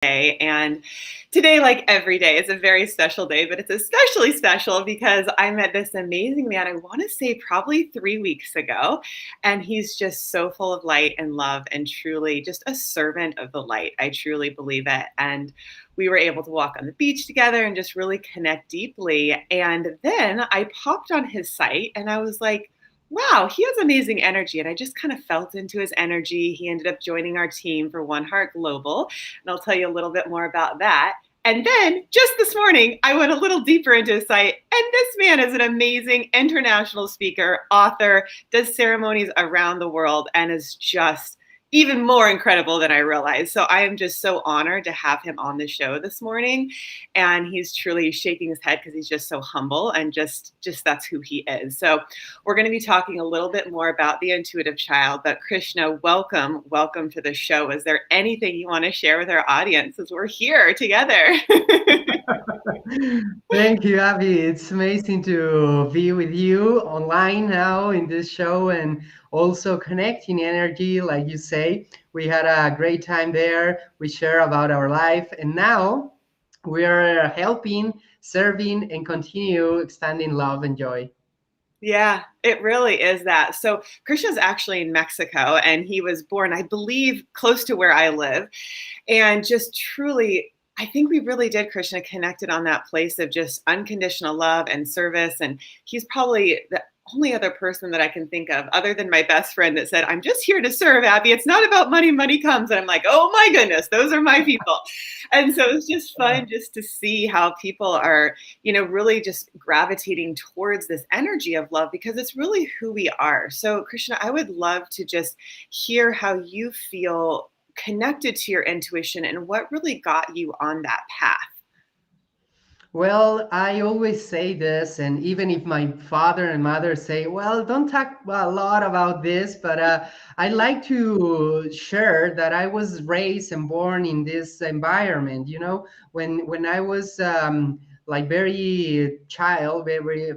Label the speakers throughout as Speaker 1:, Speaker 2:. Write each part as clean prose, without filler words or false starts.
Speaker 1: day. And today, like every day, is a very special day, but it's especially special because I met this amazing man, I want to say probably 3 weeks ago. And he's just so full of light and love and truly just a servant of the light. I truly believe it. And we were able to walk on the beach together and just really connect deeply. And then I popped on his site and I was like, wow, he has amazing energy. And I just kind of felt into his energy. He ended up joining our team for One Heart Global. And I'll tell you a little bit more about that. And then just this morning, I went a little deeper into his site. And this man is an amazing international speaker, author, does ceremonies around the world, and is just even more incredible than I realized. So I am just so honored to have him on the show this morning. And he's truly shaking his head because he's just so humble and just that's who he is. So we're going to be talking a little bit more about the intuitive child. But Krishna, welcome to the show. Is there anything you want to share with our audience as we're here together?
Speaker 2: Thank you, Abby. It's amazing to be with you online now in this show and also connecting energy, like you say. We had a great time there. We share about our life, and now we are helping, serving, and continue expanding love and joy.
Speaker 1: Yeah, it really is that. So Krishna's actually in Mexico, and he was born, I believe, close to where I live. And just truly, I think we really did, Krishna, connected on that place of just unconditional love and service. And he's probably the only other person that I can think of, other than my best friend, that said, I'm just here to serve, Abby. It's not about money. Money comes. And I'm like, oh my goodness, those are my people. And so it's just fun just to see how people are, really just gravitating towards this energy of love, because it's really who we are. So Krishna, I would love to just hear how you feel connected to your intuition and what really got you on that path.
Speaker 2: Well, I always say this, and even if my father and mother say, well, don't talk a lot about this, but I like to share that I was raised and born in this environment. When I was like very child, very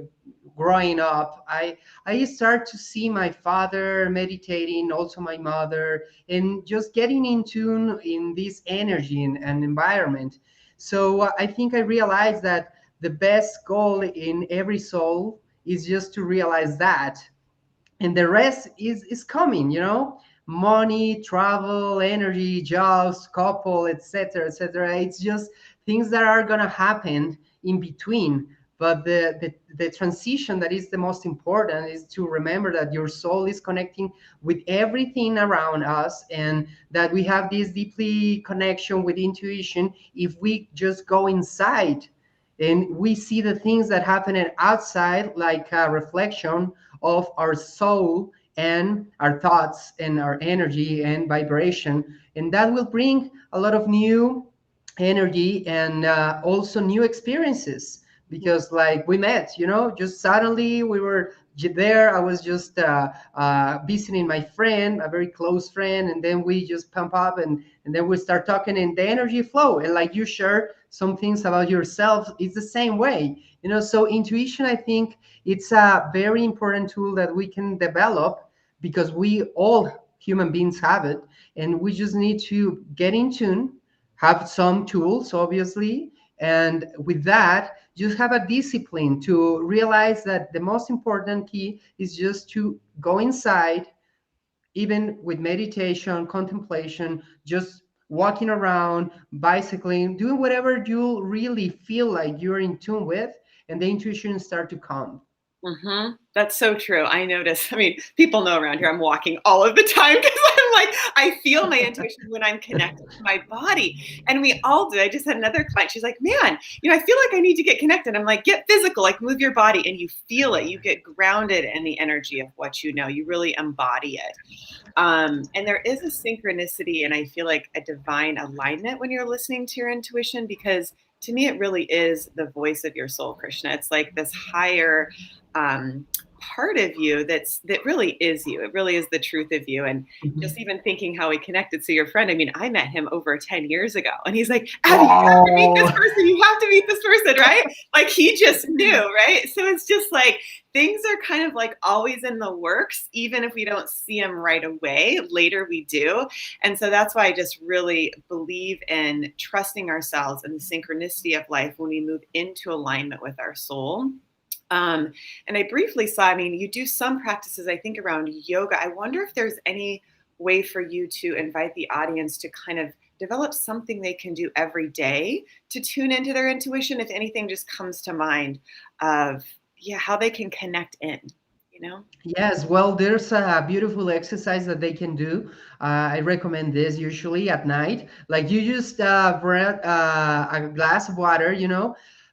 Speaker 2: growing up, I start to see my father meditating, also my mother, and just getting in tune in this energy and environment. So I think I realized that the best goal in every soul is just to realize that, and the rest is coming. Money, travel, energy, jobs, couple, etc., etc. It's just things that are gonna happen in between. But the transition that is the most important is to remember that your soul is connecting with everything around us, and that we have this deeply connection with intuition. If we just go inside and we see the things that happen outside, like a reflection of our soul and our thoughts and our energy and vibration, and that will bring a lot of new energy and also new experiences. Because like we met, just suddenly we were there. I was just visiting my friend, a very close friend, and then we just pump up, and then we start talking, and the energy flow, and like you share some things about yourself, it's the same way. So intuition, I think it's a very important tool that we can develop, because we all human beings have it, and we just need to get in tune, have some tools obviously, and with that just have a discipline to realize that the most important key is just to go inside, even with meditation, contemplation, just walking around, bicycling, doing whatever you really feel like you're in tune with, and the intuition start to come.
Speaker 1: That's so true. I notice, people know around here I'm walking all of the time because I'm like, I feel my intuition when I'm connected to my body. And we all do. I just had another client. She's like, man, I feel like I need to get connected. I'm like, get physical, like move your body, and you feel it. You get grounded in the energy of what you know. You really embody it. And there is a synchronicity, and I feel like a divine alignment when you're listening to your intuition, because to me, it really is the voice of your soul, Krishna. It's like this higher part of you that really is you. It really is the truth of you. And just
Speaker 2: Mhm.
Speaker 1: even thinking how we connected. So your friend, I mean, I met him over 10 years ago, and he's like, Abby, you have to meet this
Speaker 2: Oh,
Speaker 1: person. You have to meet this person, right? Like he just knew, right? So it's just like things are kind of like always in the works, even if we don't see them right away. Later we do. And so that's why I just really believe in trusting ourselves and the synchronicity of life when we move into alignment with our soul. And I briefly saw, I mean, you do some practices, I think, around yoga. I wonder if there's any way for you to invite the audience to kind of develop something they can do every day to tune into their intuition, if anything just comes to mind of, yeah, how they can connect in, you know?
Speaker 2: yes. Well, there's a beautiful exercise that they can do. I recommend this usually at night. Like you just grab a glass of water,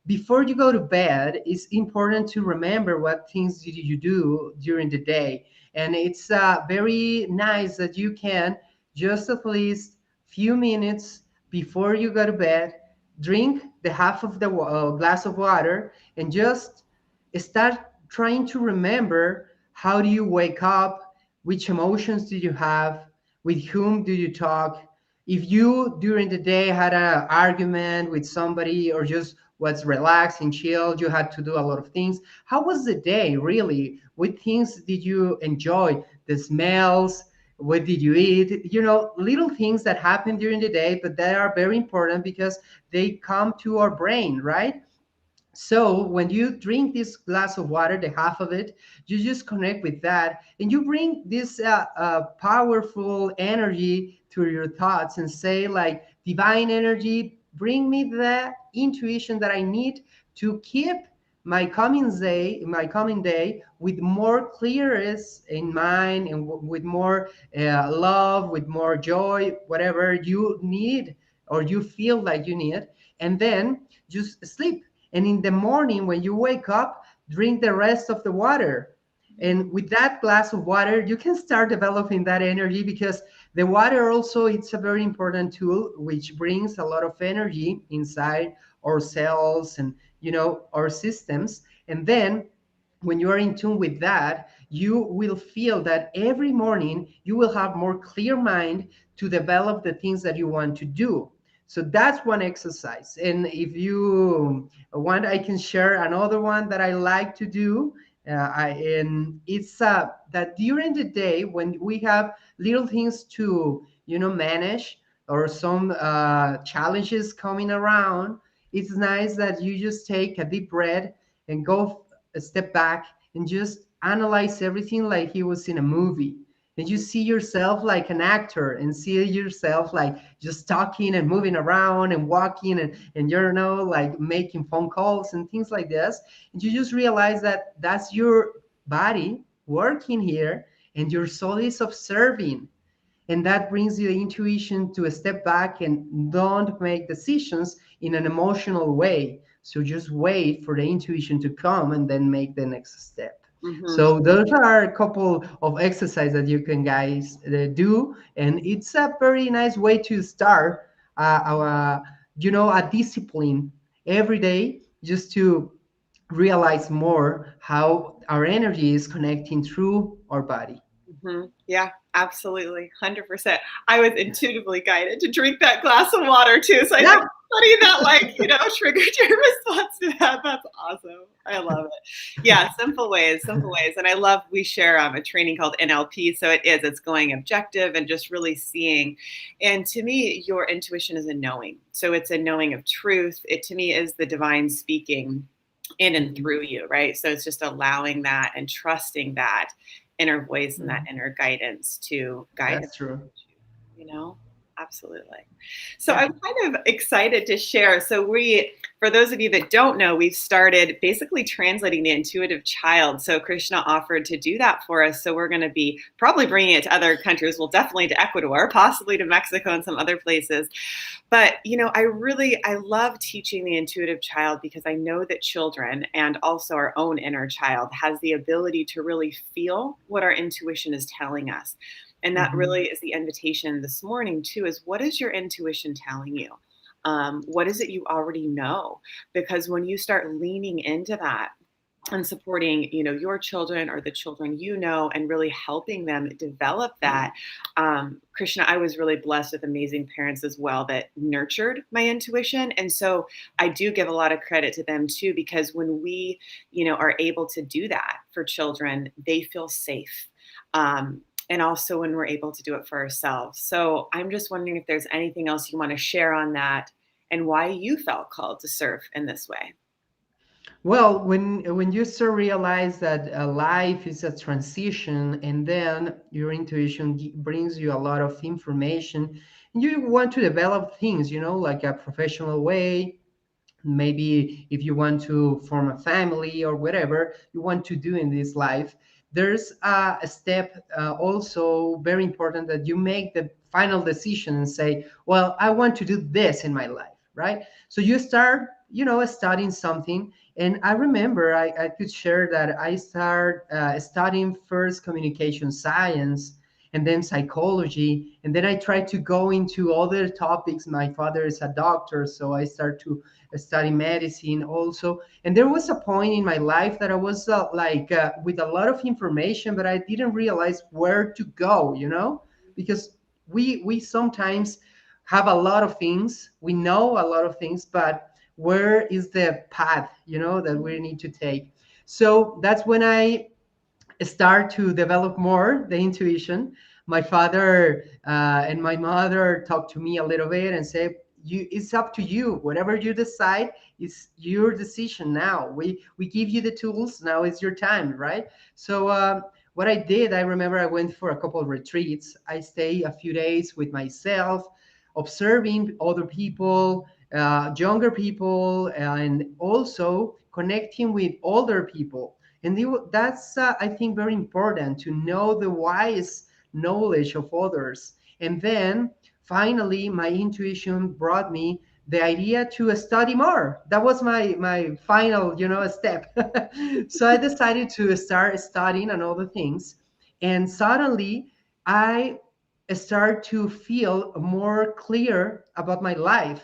Speaker 2: before you go to bed. It's important to remember what things did you do during the day. And it's very nice that you can just at least few minutes before you go to bed, drink the half of the glass of water and just start trying to remember how do you wake up, which emotions do you have, with whom do you talk, if you during the day had an argument with somebody or just was relaxed and chilled, you had to do a lot of things. How was the day really? What things did you enjoy? The smells, what did you eat? Little things that happen during the day, but they are very important because they come to our brain, right? So when you drink this glass of water, the half of it, you just connect with that, and you bring this powerful energy to your thoughts and say, like, divine energy, bring me the intuition that I need to keep my coming day with more clearness in mind and with more love, with more joy, whatever you need or you feel like you need, and then just sleep. And in the morning, when you wake up, drink the rest of the water. And with that glass of water, you can start developing that energy, because the water also, it's a very important tool which brings a lot of energy inside our cells and our systems. And then when you are in tune with that, you will feel that every morning you will have more clear mind to develop the things that you want to do. So that's one exercise. And if you want, I can share another one that I like to do. And it's that during the day when we have little things to manage, or some challenges coming around, it's nice that you just take a deep breath and go a step back and just analyze everything like he was in a movie. And you see yourself like an actor, and see yourself like just talking and moving around and walking, and like making phone calls and things like this. And you just realize that that's your body working here, and your soul is observing. And that brings you the intuition to a step back and don't make decisions in an emotional way. So just wait for the intuition to come and then make the next step.
Speaker 1: Mm-hmm.
Speaker 2: So those are a couple of exercises that you can guys do, and it's a very nice way to start a discipline every day, just to realize more how our energy is connecting through our body.
Speaker 1: Mm-hmm. Yeah, absolutely. 100%. I was intuitively guided to drink that glass of water too. So I
Speaker 2: Yeah.
Speaker 1: think funny that triggered your response to that. That's awesome. I love it. Yeah, simple ways, simple ways. And I love, we share a training called NLP. So it's going objective and just really seeing. And to me, your intuition is a knowing. So it's a knowing of truth. It to me is the divine speaking in and through you, right? So it's just allowing that and trusting that inner voice and that inner guidance to guide
Speaker 2: That's true.
Speaker 1: you know absolutely. So
Speaker 2: Yeah.
Speaker 1: I'm kind of excited to share. So for those of you that don't know, we've started basically translating the intuitive child. So Krishna offered to do that for us, so we're going to be probably bringing it to other countries. Well, definitely to Ecuador, possibly to Mexico and some other places. But I love teaching the intuitive child, because I know that children, and also our own inner child, has the ability to really feel what our intuition is telling us. And that
Speaker 2: Mhm.
Speaker 1: really is the invitation this morning too, is what is your intuition telling you? What is it you already know? Because when you start leaning into that, and supporting, your children or the children, and really helping them develop that. Krishna, I was really blessed with amazing parents as well that nurtured my intuition. And so I do give a lot of credit to them too, because when we, are able to do that for children, they feel safe. And also when we're able to do it for ourselves. So I'm just wondering if there's anything else you want to share on that and why you felt called to serve in this way.
Speaker 2: Well, when you start realize that life is a transition, and then your intuition brings you a lot of information, and you want to develop things, like a professional way. Maybe if you want to form a family or whatever you want to do in this life, there's a step also very important, that you make the final decision and say, well, I want to do this in my life, right? So you start, studying something. And I remember I could share that I started studying first communication science, and then psychology, and then I tried to go into other topics. My father is a doctor, so I started to study medicine also. And there was a point in my life that I was with a lot of information, but I didn't realize where to go, because we sometimes have a lot of things, we know a lot of things, but where is the path, that we need to take? So that's when I start to develop more the intuition. My father and my mother talked to me a little bit and said, "You, it's up to you. Whatever you decide, it's your decision now. We give you the tools. Now it's your time, right?" So what I did, I remember I went for a couple of retreats. I stayed a few days with myself, observing other people, younger people, and also connecting with older people. And that's, I think, very important to know the wise knowledge of others. And then finally, my intuition brought me the idea to study more. That was my final, step. So I decided to start studying and other things. And suddenly, I start to feel more clear about my life,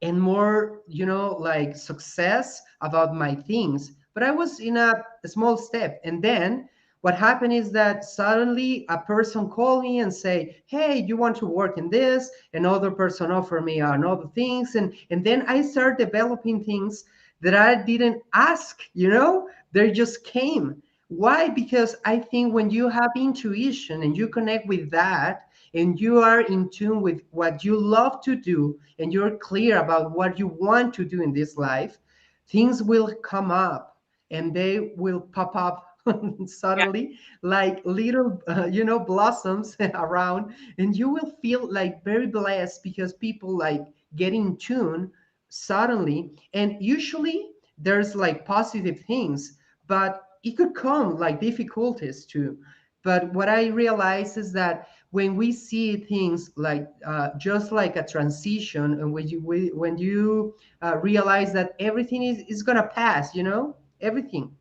Speaker 2: and more, like success about my things. But I was in a small step. And then what happened is that suddenly a person called me and say, "Hey, you want to work in this?" Another person offered me another things. And then I started developing things that I didn't ask, they just came. Why? Because I think when you have intuition and you connect with that, and you are in tune with what you love to do, and you're clear about what you want to do in this life, things will come up, and they will pop up
Speaker 1: Yeah.
Speaker 2: suddenly, like little blossoms around. And you will feel like very blessed, because people like get in tune suddenly. And usually there's like positive things, but it could come like difficulties too. But what I realize is that when we see things like just like a transition, and when you realize that everything is gonna pass, everything,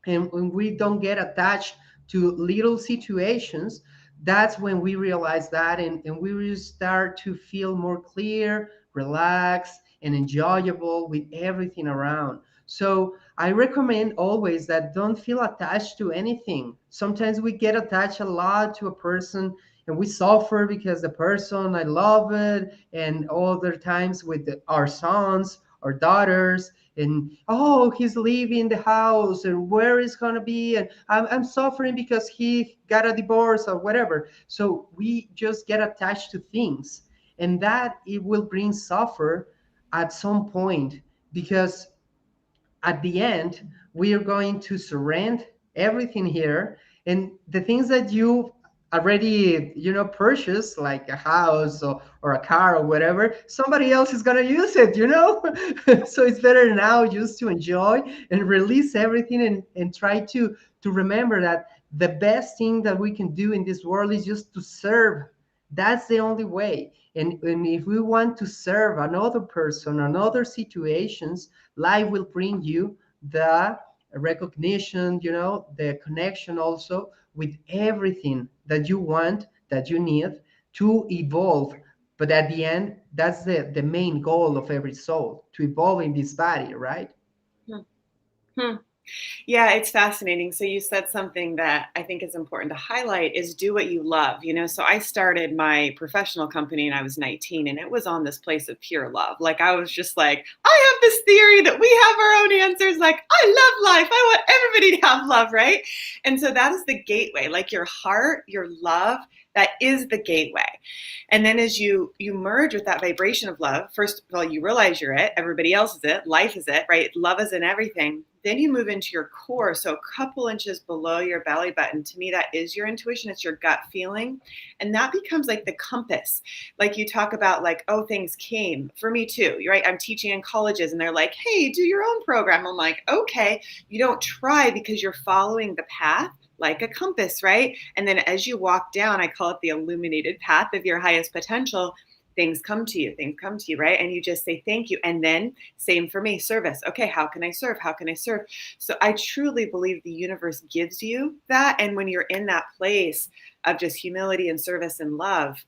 Speaker 2: and when we don't get attached to little situations, that's when we realize that, and we will start to feel more clear, relaxed, and enjoyable with everything around. So I recommend always that don't feel attached to anything. Sometimes we get attached a lot to a person, and we suffer because the person, I love it. And other times with our sons or daughters, and oh, he's leaving the house, and where is going to be, and I'm suffering because he got a divorce or whatever. So we just get attached to things, and that it will bring suffer at some point, because at the end we are going to surrender everything here. And the things that you already purchased, like a house, or a car or whatever, somebody else is going to use it, so it's better now just to enjoy and release everything, and try to remember that the best thing that we can do in this world is just to serve. That's the only way. And if we want to serve another person, another situations, life will bring you the recognition, the connection also with everything that you want, that you need to evolve. But at the end, that's the main goal of every soul, to evolve in this body, right?
Speaker 1: Hmm. Hmm. Yeah, it's fascinating. So you said something that I think is important to highlight is do what you love. So I started my professional company when I was 19 and it was on this place of pure love. Like I was just like, I have this theory that we have our own answers. Like I love life. I want everybody to have love, right? And so that is the gateway. Like your heart, your love, that is the gateway. And then as you merge with that vibration of love, first of all, you realize you're it, everybody else is it, life is it, right? Love is in everything. Then you move into your core. So a couple inches below your belly button, to me, that is your intuition. It's your gut feeling. And that becomes like the compass. Like you talk about like, oh, things came for me too. You're right. I'm teaching in colleges and they're like, hey, do your own program. I'm like, okay, you don't try because you're following the path like a compass, right? And then as you walk down, I call it the illuminated path of your highest potential. Things come to you, right? And you just say thank you. And then same for me, service. Okay, how can I serve? How can I serve? So I truly believe the universe gives you that. And when you're in that place of just humility and service and love,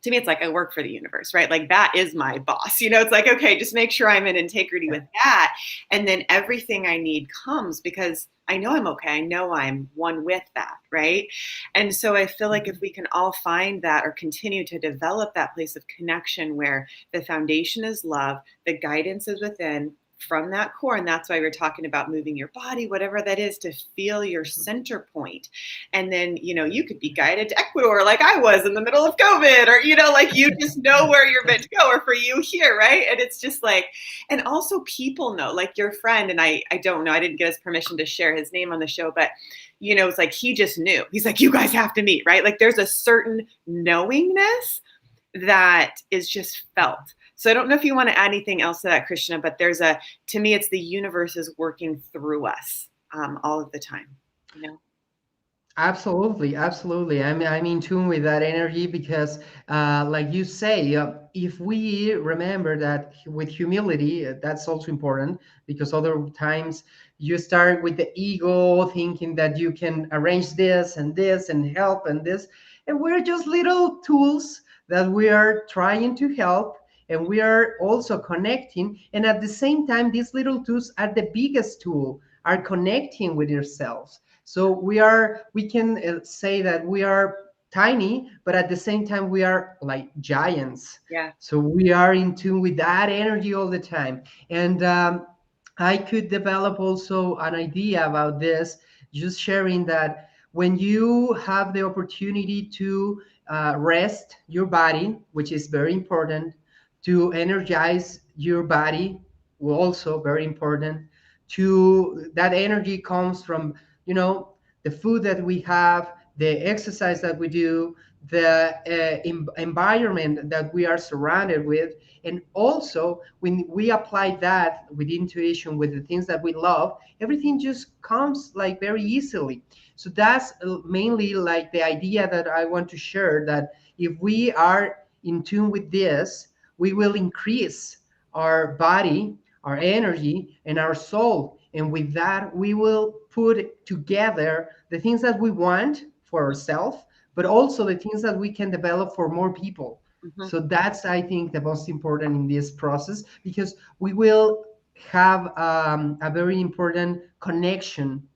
Speaker 1: to me, it's like I work for the universe, right? Like that is my boss. It's like, okay, just make sure I'm in integrity with that. And then everything I need comes because I know I'm okay. I know I'm one with that, right? And so I feel like if we can all find that or continue to develop that place of connection where the foundation is love, the guidance is within, from that core. And that's why we're talking about moving your body, whatever that is, to feel your center point. And then, you could be guided to Ecuador like I was in the middle of COVID, or, like you just know where you're meant to go, or for you here, right? And it's just like, and also people know, like your friend, and I don't know, I didn't get his permission to share his name on the show, but it's like he just knew. He's like, you guys have to meet, right? Like there's a certain knowingness that is just felt. So I don't know if you want to add anything else to that, Krishna, but to me, it's the universe is working through us all of the time,
Speaker 2: Absolutely, absolutely. I'm in tune with that energy because, like you say, if we remember that with humility, that's also important because other times you start with the ego thinking that you can arrange this and help and this, and we're just little tools that we are trying to help. And we are also connecting. And at the same time, these little tools are the biggest tool, are connecting with yourselves. So we can say that we are tiny, but at the same time we are like giants.
Speaker 1: Yeah.
Speaker 2: So we are in tune with that energy all the time. And I could develop also an idea about this, just sharing that when you have the opportunity to rest your body, which is very important, to energize your body, also very important. To that energy comes from the food that we have, the exercise that we do, the environment that we are surrounded with. And also when we apply that with intuition, with the things that we love, everything just comes like very easily. So that's mainly like the idea that I want to share, that if we are in tune with this, we will increase our body, our energy, and our soul. And with that, we will put together the things that we want for ourselves, but also the things that we can develop for more people.
Speaker 1: Mm-hmm.
Speaker 2: So that's, I think, the most important in this process, because we will have a very important connection,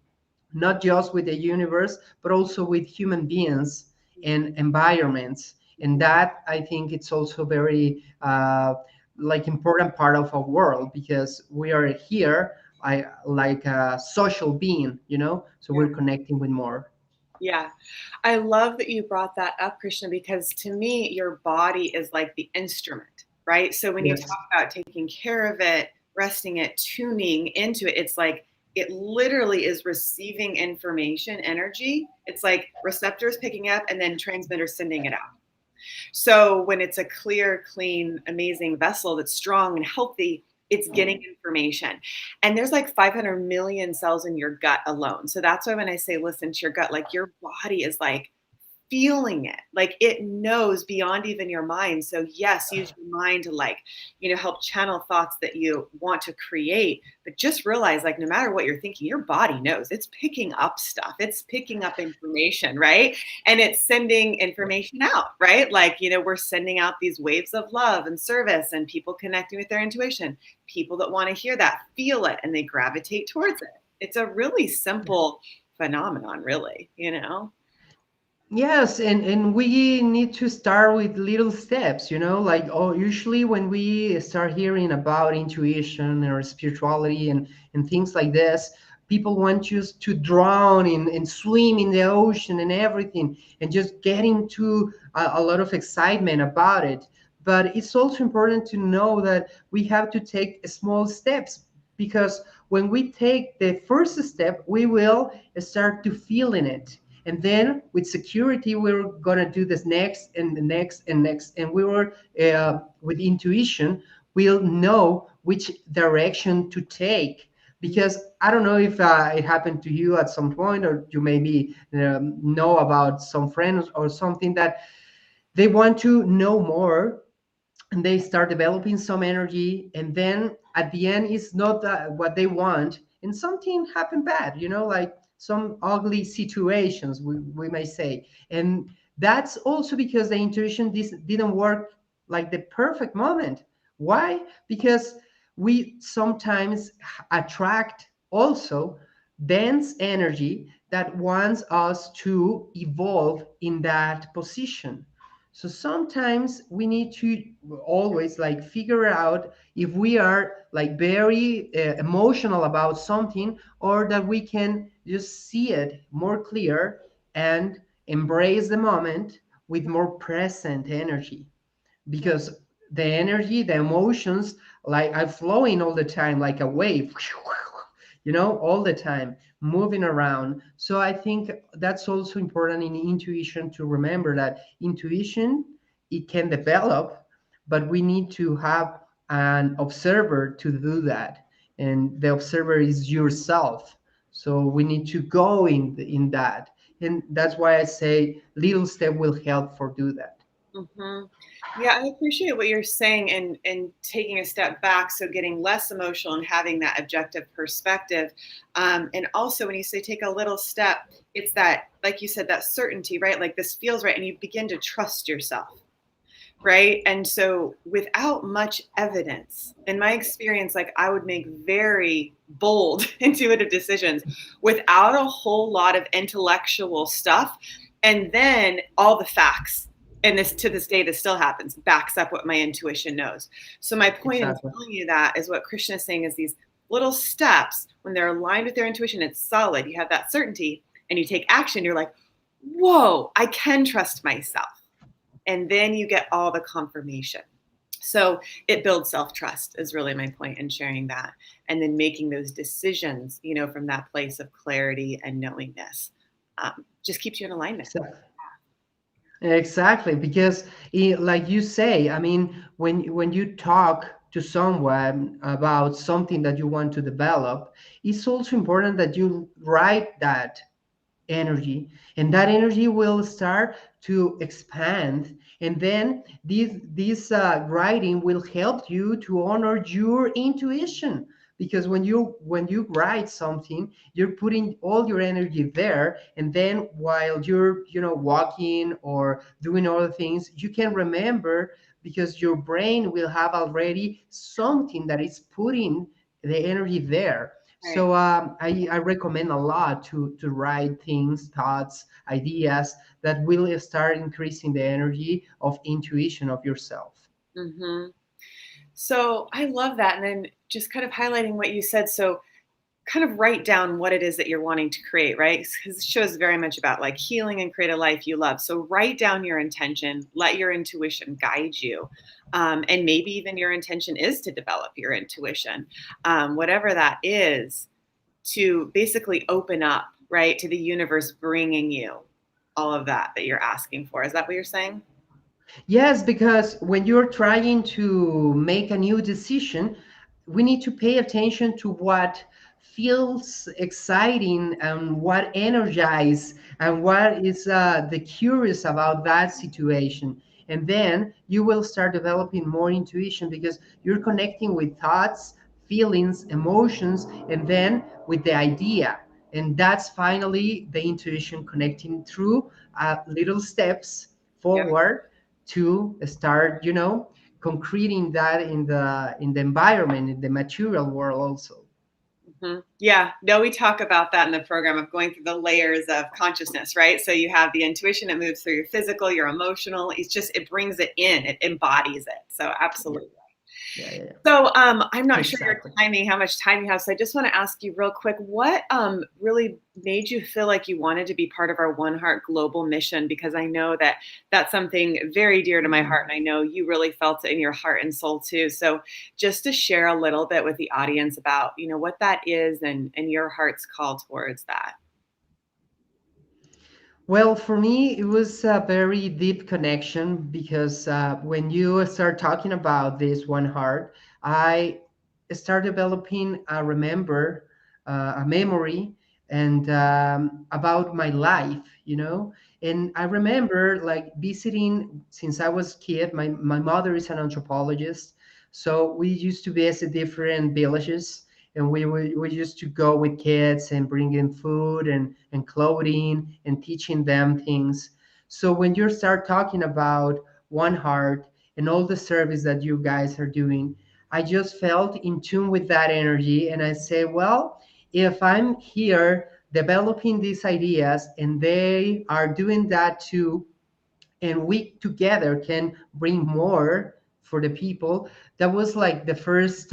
Speaker 2: not just with the universe, but also with human beings and environments. And that, I think, it's also very like important part of our world, because we are here like a social being, so
Speaker 1: Yeah.
Speaker 2: we're connecting with more.
Speaker 1: Yeah. I love that you brought that up, Krishna, because to me, your body is like the instrument, right? So when you
Speaker 2: Yes.
Speaker 1: talk about taking care of it, resting it, tuning into it, it's like it literally is receiving information, energy. It's like receptors picking up and then transmitters sending it out. So when it's a clear, clean, amazing vessel that's strong and healthy, it's getting information. And there's like 500 million cells in your gut alone. So that's why when I say listen to your gut, like your body is like feeling it, like it knows beyond even your mind. So yes, use your mind to like, help channel thoughts that you want to create, but just realize like no matter what you're thinking, your body knows it's picking up stuff. It's picking up information, right? And it's sending information out, right? Like, we're sending out these waves of love and service and people connecting with their intuition. People that want to hear that feel it and they gravitate towards it. It's a really simple phenomenon, really, you know?
Speaker 2: Yes, and we need to start with little steps, like, oh, usually when we start hearing about intuition or spirituality and things like this, people want just to drown in and swim in the ocean and everything and just get into a lot of excitement about it. But it's also important to know that we have to take small steps, because when we take the first step, we will start to feel in it, and then with security we're going to do this next and the next and next, and we were with intuition we'll know which direction to take. Because I don't know if it happened to you at some point, or you maybe know about some friends or something that they want to know more, and they start developing some energy, and then at the end it's not what they want, and something happened bad, like some ugly situations, we may say. And that's also because the intuition didn't work like the perfect moment. Why? Because we sometimes attract also dense energy that wants us to evolve in that position. So sometimes we need to always like figure out if we are like very emotional about something, or that we can just see it more clear and embrace the moment with more present energy. Because the energy, the emotions, like are flowing all the time like a wave, all the time moving around. So I think that's also important in intuition, to remember that intuition, it can develop, but we need to have an observer to do that, and the observer is yourself. So we need to go in that, and that's why I say little step will help for do that.
Speaker 1: Hmm. Yeah, I appreciate what you're saying, and taking a step back, so getting less emotional and having that objective perspective. And also, when you say take a little step, it's that, like you said, that certainty, right? Like this feels right, and you begin to trust yourself, right? And so, without much evidence, in my experience, like I would make very bold, intuitive decisions without a whole lot of intellectual stuff, and then all the facts, and this to this day this still happens, backs up what my intuition knows. So my point in
Speaker 2: Exactly.
Speaker 1: telling you that is what Krishna is saying is these little steps, when they're aligned with their intuition, it's solid, you have that certainty, and you take action, you're like, whoa, I can trust myself. And then you get all the confirmation. So it builds self-trust is really my point in sharing that. And then making those decisions, from that place of clarity and knowingness, just keeps you in alignment.
Speaker 2: Exactly, because like you say, I mean, when you talk to someone about something that you want to develop, it's also important that you write that energy, and that energy will start to expand, and then this writing will help you to honor your intuition. Because when you write something, you're putting all your energy there, and then while you're walking or doing other things, you can remember, because your brain will have already something that is putting the energy there.
Speaker 1: Right.
Speaker 2: So I recommend a lot to write things, thoughts, ideas that will start increasing the energy of intuition of yourself.
Speaker 1: Hmm. So I love that. And then just kind of highlighting what you said. So kind of write down what it is that you're wanting to create, right? Because this show is very much about like healing and create a life you love. So write down your intention, let your intuition guide you. And maybe even your intention is to develop your intuition, whatever that is, to basically open up, right, to the universe bringing you all of that you're asking for. Is that what you're saying?
Speaker 2: Yes, because when you're trying to make a new decision, we need to pay attention to what feels exciting and what energizes and what is the curious about that situation. And then you will start developing more intuition, because you're connecting with thoughts, feelings, emotions, and then with the idea. And that's finally the intuition connecting through little steps
Speaker 1: Yep.
Speaker 2: forward to start concreting that in the environment, in the material world also.
Speaker 1: Yeah, no, we talk about that in the program of going through the layers of consciousness, right? So you have the intuition, it moves through your physical, your emotional. It's just, it brings it in, it embodies it. So
Speaker 2: Yeah,
Speaker 1: absolutely.
Speaker 2: yeah, yeah,
Speaker 1: So I'm not sure your
Speaker 2: exactly.
Speaker 1: timing, how much time you have. So I just want to ask you real quick, what really made you feel like you wanted to be part of our One Heart global mission? Because I know that that's something very dear to my heart, and I know you really felt it in your heart and soul too. So just to share a little bit with the audience about, what that is and your heart's call towards that.
Speaker 2: Well, for me, it was a very deep connection because when you start talking about this one heart, I start developing a memory, and about my life, And I remember like visiting since I was kid. My mother is an anthropologist, so we used to visit different villages, and we used to go with kids and bring in food and clothing and teaching them things. So when you start talking about One Heart and all the service that you guys are doing, I just felt in tune with that energy, and I say, well, if I'm here developing these ideas and they are doing that too, and we together can bring more for the people. That was like the first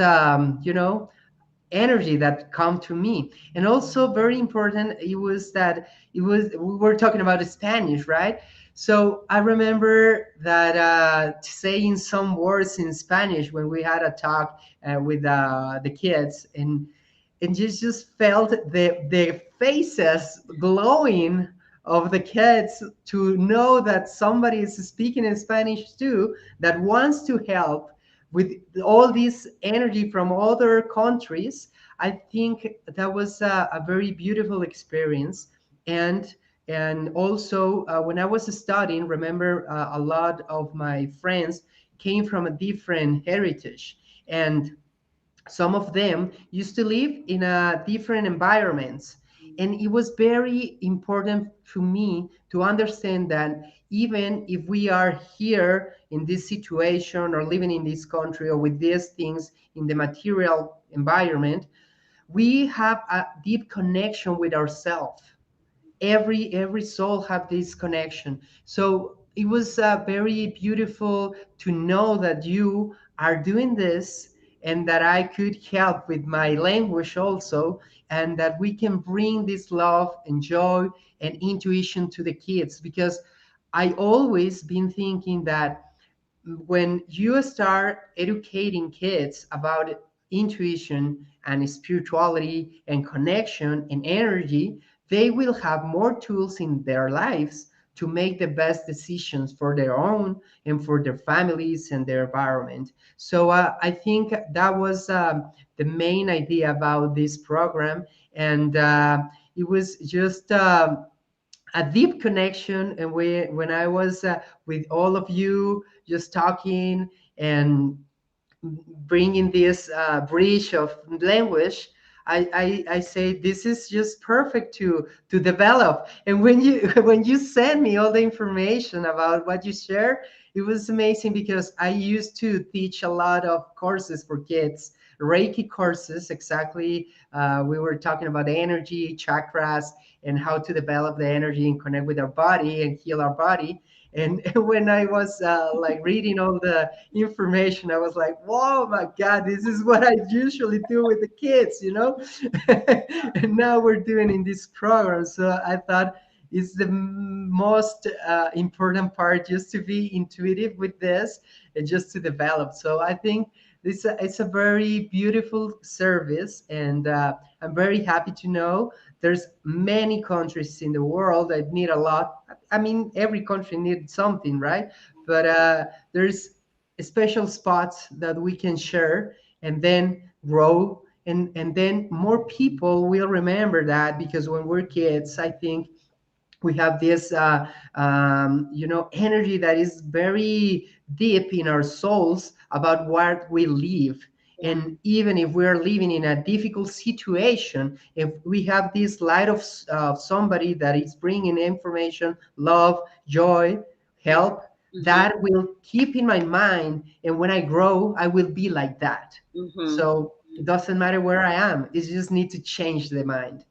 Speaker 2: energy that come to me. And also very important, it was that it was we were talking about Spanish, right? So I remember that saying some words in Spanish when we had a talk with the kids, and just felt the faces glowing of the kids to know that somebody is speaking in Spanish too, that wants to help with all this energy from other countries. I think that was a very beautiful experience. And also when I was studying, remember a lot of my friends came from a different heritage, and some of them used to live in a different environments, and it was very important to me to understand that even if we are here in this situation or living in this country or with these things in the material environment, we have a deep connection with ourselves. Every soul have this connection. So it was very beautiful to know that you are doing this, and that I could help with my language also, and that we can bring this love and joy and intuition to the kids. Because I always been thinking that when you start educating kids about intuition and spirituality and connection and energy, they will have more tools in their lives to make the best decisions for their own and for their families and their environment. So I think that was the main idea about this program. And it was just a deep connection. And when I was with all of you just talking and bringing this bridge of language, I say this is just perfect to develop. And when you when you send me all the information about what you share, it was amazing because I used to teach a lot of courses for kids, Reiki courses. Exactly, we were talking about energy, chakras, and how to develop the energy and connect with our body and heal our body. And when I was like reading all the information, I was like, whoa, my God, this is what I usually do with the kids. And now we're doing in this program. So I thought it's the most important part, just to be intuitive with this and just to develop. So I think it's a very beautiful service, and I'm very happy to know there's many countries in the world that need a lot. I mean, every country needs something, right? But there's special spots that we can share and then grow, and then more people will remember that, because when we're kids, I think we have this energy that is very deep in our souls about what we live.
Speaker 1: Yeah.
Speaker 2: And even if we're living in a difficult situation, if we have this light of somebody that is bringing information, love, joy, help,
Speaker 1: Mm-hmm.
Speaker 2: that will keep in my mind, and when I grow I will be like that.
Speaker 1: Mm-hmm.
Speaker 2: So It doesn't matter where I am. It just need to change the mind.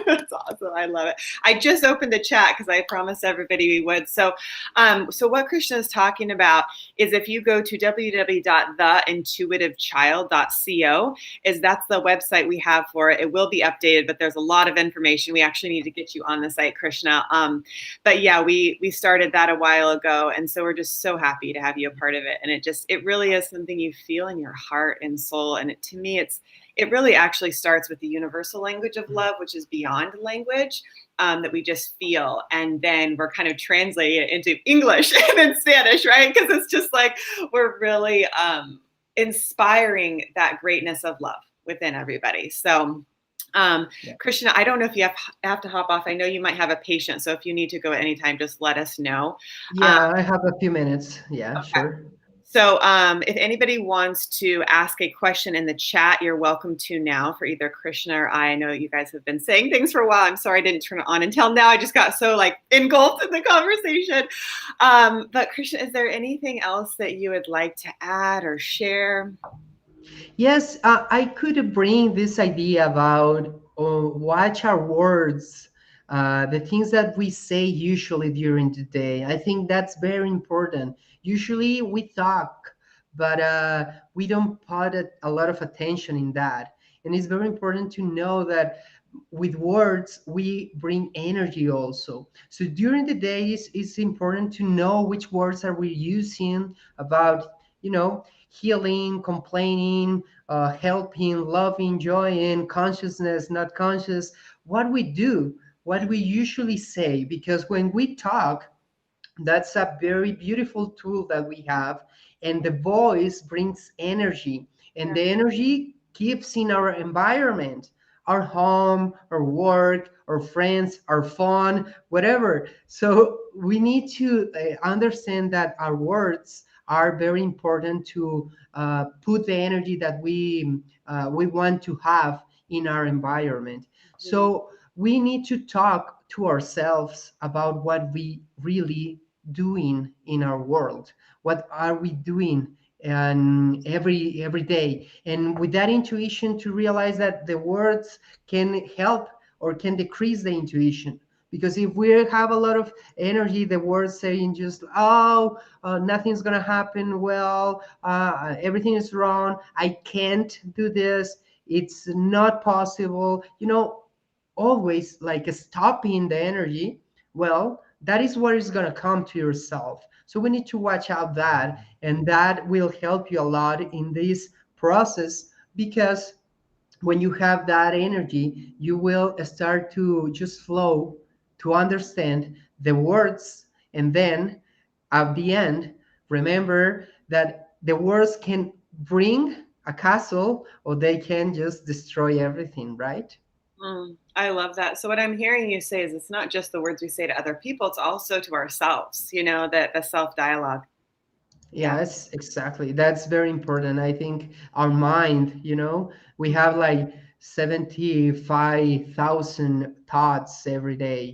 Speaker 1: That's awesome. I love it. I just opened the chat because I promised everybody we would. So what Krishna is talking about is if you go to www.theintuitivechild.co, that's the website we have for it. It will be updated, but there's a lot of information. We actually need to get you on the site, Krishna. But yeah, we started that a while ago, and so we're just so happy to have you a part of it. And it really is something you feel in your heart and soul. And to me, it really actually starts with the universal language of love, which is beyond language, that we just feel. And then we're kind of translating it into English and then Spanish, right? Because it's just like we're really inspiring that greatness of love within everybody. So, Krishna, I don't know if you have to hop off. I know you might have a patient. So if you need to go at any time, just let us know.
Speaker 2: Yeah, I have a few minutes. Yeah,
Speaker 1: Okay.
Speaker 2: sure.
Speaker 1: So if anybody wants to ask a question in the chat, you're welcome to now for either Krishna or I. I know you guys have been saying things for a while. I'm sorry I didn't turn it on until now. I just got so engulfed in the conversation. But Krishna, is there anything else that you would like to add or share?
Speaker 2: Yes, I could bring this idea about watch our words, the things that we say usually during the day. I think that's very important. Usually we talk, but we don't put a lot of attention in that. And it's very important to know that with words we bring energy also. So during the day, it's important to know which words are we using about, healing, complaining, helping, loving, joying, consciousness, not conscious, what we do, what we usually say. Because when we talk, that's a very beautiful tool that we have. And the voice brings energy, and the energy keeps in our environment, our home, our work, our friends, our fun, whatever. So we need to understand that our words are very important to put the energy that we want to have in our environment. So we need to talk to ourselves about what we really doing in our world, what are we doing and every day, and with that intuition to realize that the words can help or can decrease the intuition. Because if we have a lot of energy, the words saying just, oh, nothing's gonna happen, well, everything is wrong, I can't do this, it's not possible, always like stopping the energy, well, that is what is going to come to yourself. So we need to watch out that, and that will help you a lot in this process. Because when you have that energy, you will start to just flow, to understand the words. And then at the end, remember that the words can bring a castle, or they can just destroy everything, right?
Speaker 1: I love that. So what I'm hearing you say is it's not just the words we say to other people, it's also to ourselves, that the self-dialogue.
Speaker 2: Yes, exactly. That's very important. I think our mind, we have like 75,000 thoughts every day,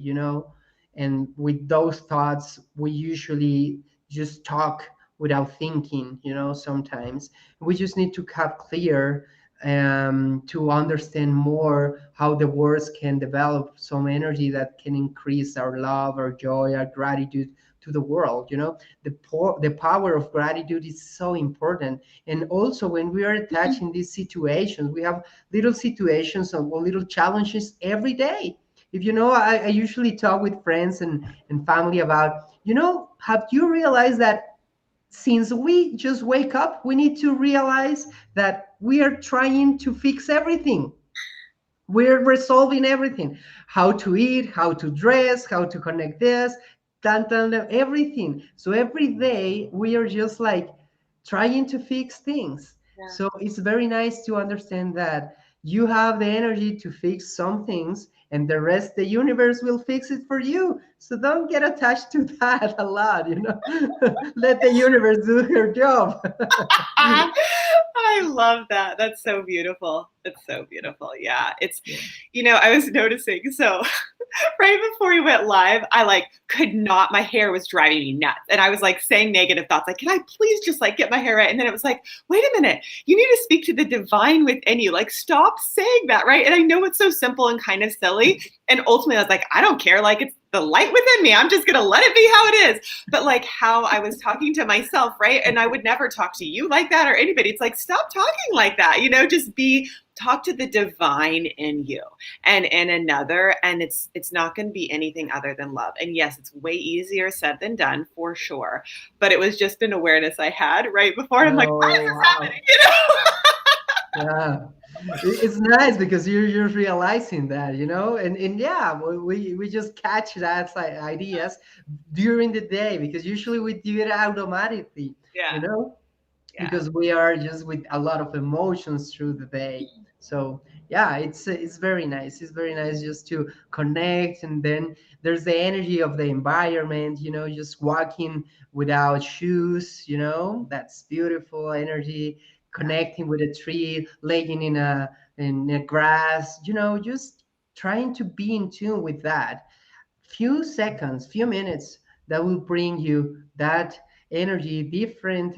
Speaker 2: and with those thoughts, we usually just talk without thinking, sometimes. We just need to have clear, to understand more how the words can develop some energy that can increase our love, our joy, our gratitude to the world. The power of gratitude is so important. And also when we are attached in these situations, we have little situations or little challenges every day. If I usually talk with friends and family about, have you realized that since we just wake up, we need to realize that we are trying to fix everything. We're resolving everything: how to eat, how to dress, how to connect this, everything. So every day we are just like trying to fix things. So it's very nice to understand that you have the energy to fix some things, and the rest, the universe will fix it for you. So don't get attached to that a lot. Let the universe do her job.
Speaker 1: I love that. That's so beautiful. It's so beautiful. Yeah. It's,
Speaker 2: Yeah.
Speaker 1: I was noticing. So right before we went live, I like could not, my hair was driving me nuts. And I was like saying negative thoughts, like, can I please just like get my hair right? And then it was like, wait a minute, you need to speak to the divine within you. Like, stop saying that, right? And I know it's so simple and kind of silly. And ultimately, I was like, I don't care. Like, it's the light within me. I'm just going to let it be how it is. But like how I was talking to myself, right? And I would never talk to you like that or anybody. It's like, stop talking like that, just talk to the divine in you and in another, and it's not going to be anything other than love. And yes, it's way easier said than done for sure, but it was just an awareness I had right before, and I'm like, why is
Speaker 2: Oh,
Speaker 1: this happening,
Speaker 2: wow. Yeah. It's nice because you're realizing that, and yeah, we just catch that ideas during the day, because usually we do it automatically, you
Speaker 1: Yeah,
Speaker 2: know,
Speaker 1: yeah,
Speaker 2: because we are just with a lot of emotions through the day. So yeah, it's very nice. It's very nice just to connect, and then there's the energy of the environment. Just walking without shoes. That's beautiful energy.
Speaker 1: yeah,
Speaker 2: Connecting with a tree, laying in a grass. Just trying to be in tune with that few seconds, few minutes that will bring you that energy, different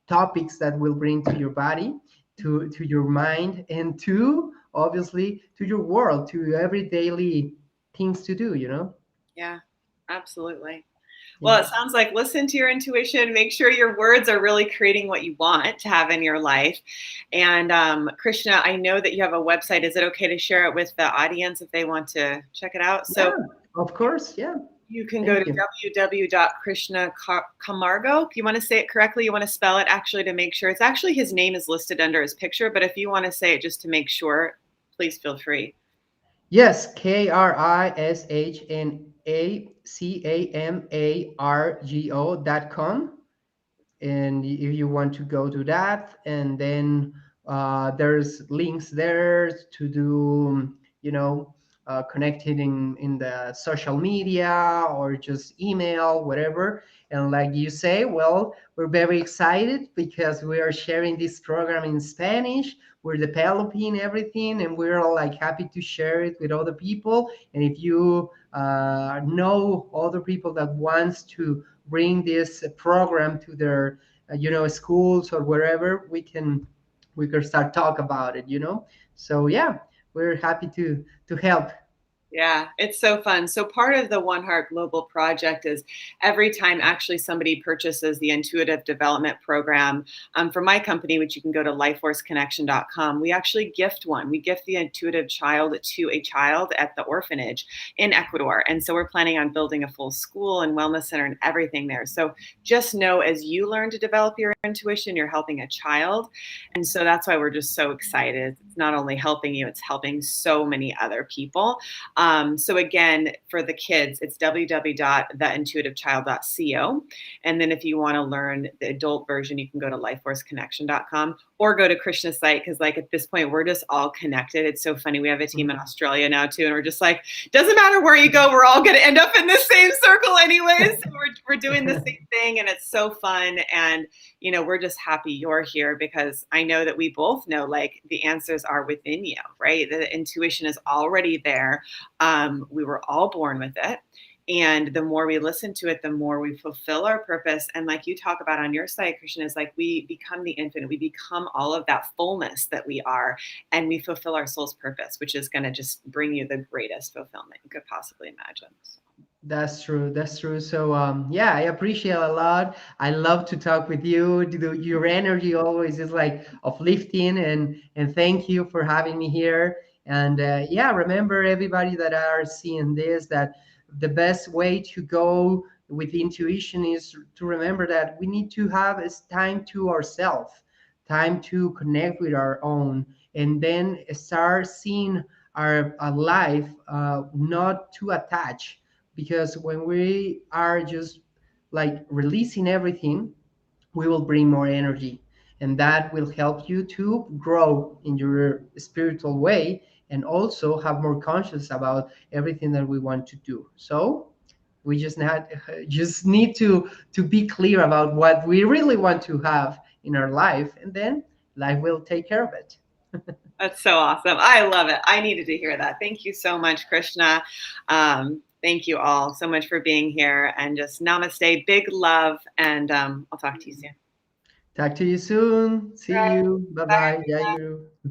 Speaker 2: topics that will bring to your body, to your mind, and to obviously to your world, to every daily things to do.
Speaker 1: yeah, absolutely. Well,
Speaker 2: Yeah.
Speaker 1: it sounds like listen to your intuition. Make sure your words are really creating what you want to have in your life. And Krishna, I know that you have a website. Is it okay to share it with the audience if they want to check it out?
Speaker 2: Yeah,
Speaker 1: So
Speaker 2: of course. Yeah.
Speaker 1: you can go
Speaker 2: Thank
Speaker 1: to
Speaker 2: you.
Speaker 1: www.krishnacamargo. If you want to say it correctly, you want to spell it actually to make sure. It's actually his name is listed under his picture, but if you want to say it just to make sure, please feel free.
Speaker 2: Yes, KRISHNACAMARGO.com. And if you want to go to that, and then there's links there to do, connecting in the social media, or just email, whatever. And like you say, well, we're very excited because we are sharing this program in Spanish. We're developing everything, and we're all like happy to share it with other people. And if you know other people that wants to bring this program to their schools or wherever, we can start talk about it. So yeah, we're happy to help.
Speaker 1: Yeah, it's so fun. So part of the One Heart Global project is every time actually somebody purchases the intuitive development program from my company, which you can go to lifeforceconnection.com, we actually gift one. We gift the intuitive child to a child at the orphanage in Ecuador. And so we're planning on building a full school and wellness center and everything there. So just know as you learn to develop your intuition, you're helping a child. And so that's why we're just so excited. It's not only helping you, it's helping so many other people. So again, for the kids, it's www.theintuitivechild.co. And then if you want to learn the adult version, you can go to lifeforceconnection.com or go to Krishna's site. Cause like at this point, we're just all connected. It's so funny. We have a team in Australia now too. And we're just like, doesn't matter where you go, we're all going to end up in the same circle anyways. So we're doing the same thing, and it's so fun. And, we're just happy you're here, because I know that we both know like the answers are within you, right? The intuition is already there. We were all born with it. And the more we listen to it, the more we fulfill our purpose. And like you talk about on your site, Christian, is like we become the infinite. We become all of that fullness that we are. And we fulfill our soul's purpose, which is going to just bring you the greatest fulfillment you could possibly imagine. So.
Speaker 2: That's true. That's true. So yeah, I appreciate a lot. I love to talk with you. Your energy always is like uplifting, and thank you for having me here. And yeah, remember everybody that are seeing this, that the best way to go with intuition is to remember that we need to have is time to ourselves, time to connect with our own, and then start seeing our life not too attached, because when we are just like releasing everything, we will bring more energy, and that will help you to grow in your spiritual way, and also have more conscious about everything that we want to do. So we just need to be clear about what we really want to have in our life, and then life will take care of it.
Speaker 1: That's so awesome. I love it. I needed to hear that. Thank you so much, Krishna. Thank you all so much for being here, and just namaste, big love, and I'll talk to you soon.
Speaker 2: Talk to you soon. See
Speaker 1: Bye.
Speaker 2: you. Bye
Speaker 1: Bye.
Speaker 2: bye. Jai Guru.